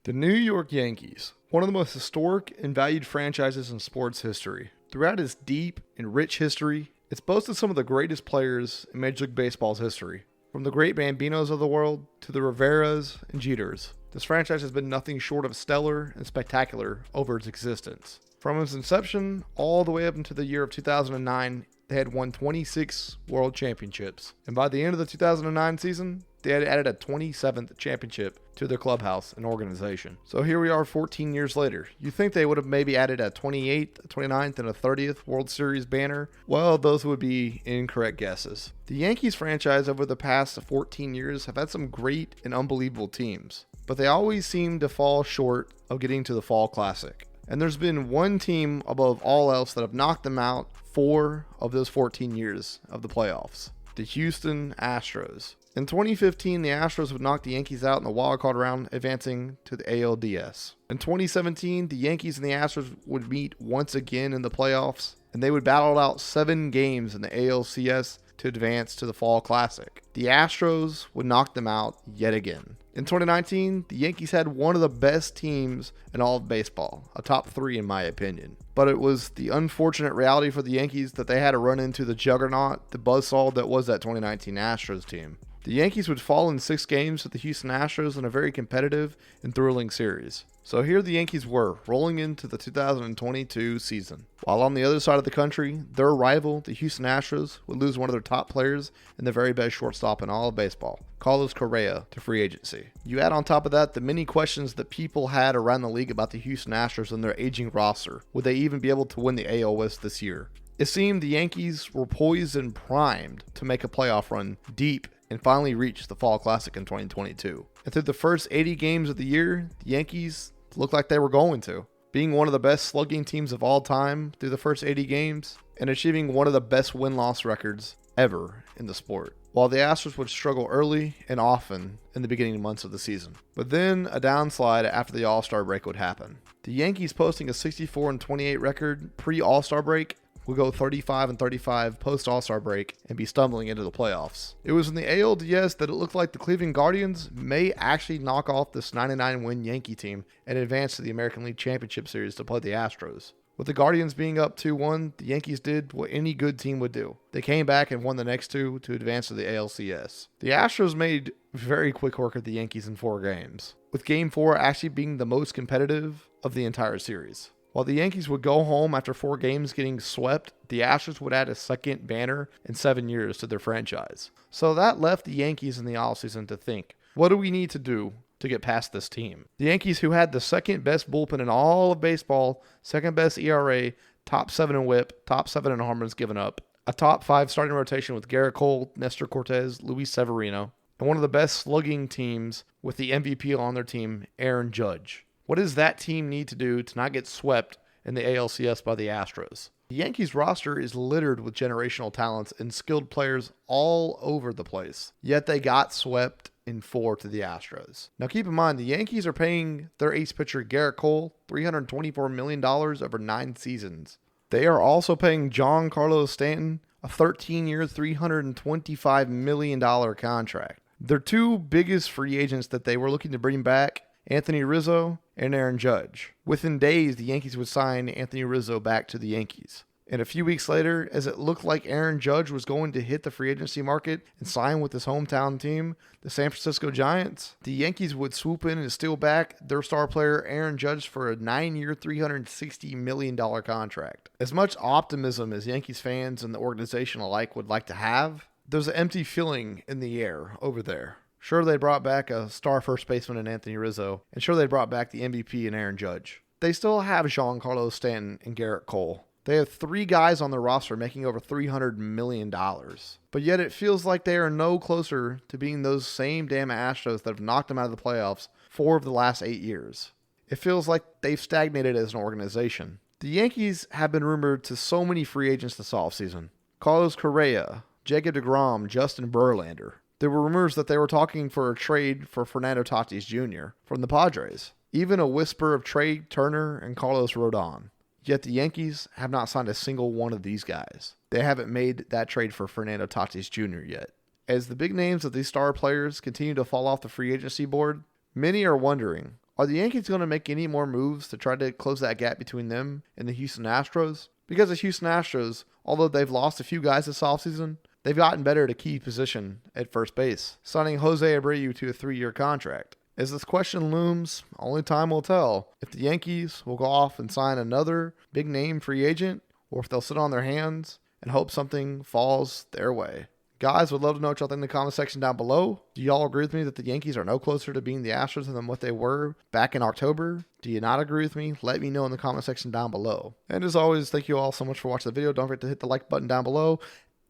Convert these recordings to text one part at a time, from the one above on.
The New York Yankees, one of the most historic and valued franchises in sports history. Throughout its deep and rich history, it's boasted some of the greatest players in Major League Baseball's history. From the great Bambinos of the world to the Riveras and Jeters, this franchise has been nothing short of stellar and spectacular over its existence. From its inception all the way up into the year of 2009, they had won 26 World Championships. And by the end of the 2009 season, they had added a 27th championship to their clubhouse and organization. So here we are 14 years later. You think they would have maybe added a 28th, a 29th, and a 30th World Series banner? Well, those would be incorrect guesses. The Yankees franchise over the past 14 years have had some great and unbelievable teams, but they always seem to fall short of getting to the Fall Classic. And there's been one team above all else that have knocked them out 4 of those 14 years of the playoffs. The Houston Astros. In 2015, the Astros would knock the Yankees out in the wildcard round, advancing to the ALDS. In 2017, the Yankees and the Astros would meet once again in the playoffs, and they would battle out 7 games in the ALCS to advance to the Fall Classic. The Astros would knock them out yet again. In 2019, the Yankees had one of the best teams in all of baseball, a top 3 in my opinion. But it was the unfortunate reality for the Yankees that they had to run into the juggernaut, the buzzsaw that was that 2019 Astros team. The Yankees would fall in 6 games to the Houston Astros in a very competitive and thrilling series. So here the Yankees were, rolling into the 2022 season. While on the other side of the country, their rival, the Houston Astros, would lose one of their top players and the very best shortstop in all of baseball, Carlos Correa, to free agency. You add on top of that the many questions that people had around the league about the Houston Astros and their aging roster. Would they even be able to win the AL West this year? It seemed the Yankees were poised and primed to make a playoff run deep and finally reach the Fall Classic in 2022. And through the first 80 games of the year, the Yankees looked like they were going to. Being one of the best slugging teams of all time through the first 80 games, and achieving one of the best win-loss records ever in the sport. While the Astros would struggle early and often in the beginning months of the season. But then a downslide after the All-Star break would happen. The Yankees posting a 64-28 record pre-All-Star break would go 35-35 post-All-Star break and be stumbling into the playoffs. It was in the ALDS that it looked like the Cleveland Guardians may actually knock off this 99-win Yankee team and advance to the American League Championship Series to play the Astros. With the Guardians being up 2-1, the Yankees did what any good team would do. They came back and won the next 2 to advance to the ALCS. The Astros made very quick work of the Yankees in 4 games, with Game 4 actually being the most competitive of the entire series. While the Yankees would go home after 4 games getting swept, the Astros would add a second banner in 7 years to their franchise. So that left the Yankees in the offseason to think, what do we need to do to get past this team? The Yankees, who had the second best bullpen in all of baseball, second best ERA, top 7 in WHIP, top 7 in home runs given up, a top 5 starting rotation with Garrett Cole, Nestor Cortez, Luis Severino, and one of the best slugging teams with the MVP on their team, Aaron Judge. What does that team need to do to not get swept in the ALCS by the Astros? The Yankees roster is littered with generational talents and skilled players all over the place, yet they got swept in 4 to the Astros. Now keep in mind, the Yankees are paying their ace pitcher Garrett Cole $324 million over 9 seasons. They are also paying Giancarlo Stanton a 13-year, $325 million contract. Their 2 biggest free agents that they were looking to bring back, Anthony Rizzo and Aaron Judge. Within days, the Yankees would sign Anthony Rizzo back to the Yankees. And a few weeks later, as it looked like Aaron Judge was going to hit the free agency market and sign with his hometown team, the San Francisco Giants, the Yankees would swoop in and steal back their star player Aaron Judge for a 9-year, $360 million contract. As much optimism as Yankees fans and the organization alike would like to have, there's an empty feeling in the air over there. Sure, they brought back a star first baseman in Anthony Rizzo, and sure, they brought back the MVP in Aaron Judge. They still have Giancarlo Stanton and Garrett Cole. They have 3 guys on their roster making over $300 million. But yet it feels like they are no closer to being those same damn Astros that have knocked them out of the playoffs 4 of the last 8 years. It feels like they've stagnated as an organization. The Yankees have been rumored to so many free agents this offseason. Carlos Correa, Jacob deGrom, Justin Verlander. There were rumors that they were talking for a trade for Fernando Tatis Jr. from the Padres. Even a whisper of Trey Turner and Carlos Rodon. Yet the Yankees have not signed a single one of these guys. They haven't made that trade for Fernando Tatis Jr. yet. As the big names of these star players continue to fall off the free agency board, many are wondering, Are the Yankees going to make any more moves to try to close that gap between them and the Houston Astros? Because the Houston Astros, although they've lost a few guys this offseason, they've gotten better at a key position at first base, signing Jose Abreu to a 3-year contract. As this question looms, only time will tell if the Yankees will go off and sign another big-name free agent, or if they'll sit on their hands and hope something falls their way. Guys, would love to know what y'all think in the comment section down below. Do y'all agree with me that the Yankees are no closer to being the Astros than what they were back in October? Do you not agree with me? Let me know in the comment section down below. And as always, thank you all so much for watching the video. Don't forget to hit the like button down below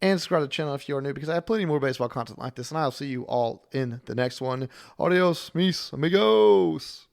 and subscribe to the channel if you are new, because I have plenty more baseball content like this, and I'll see you all in the next one. Adios, mis amigos.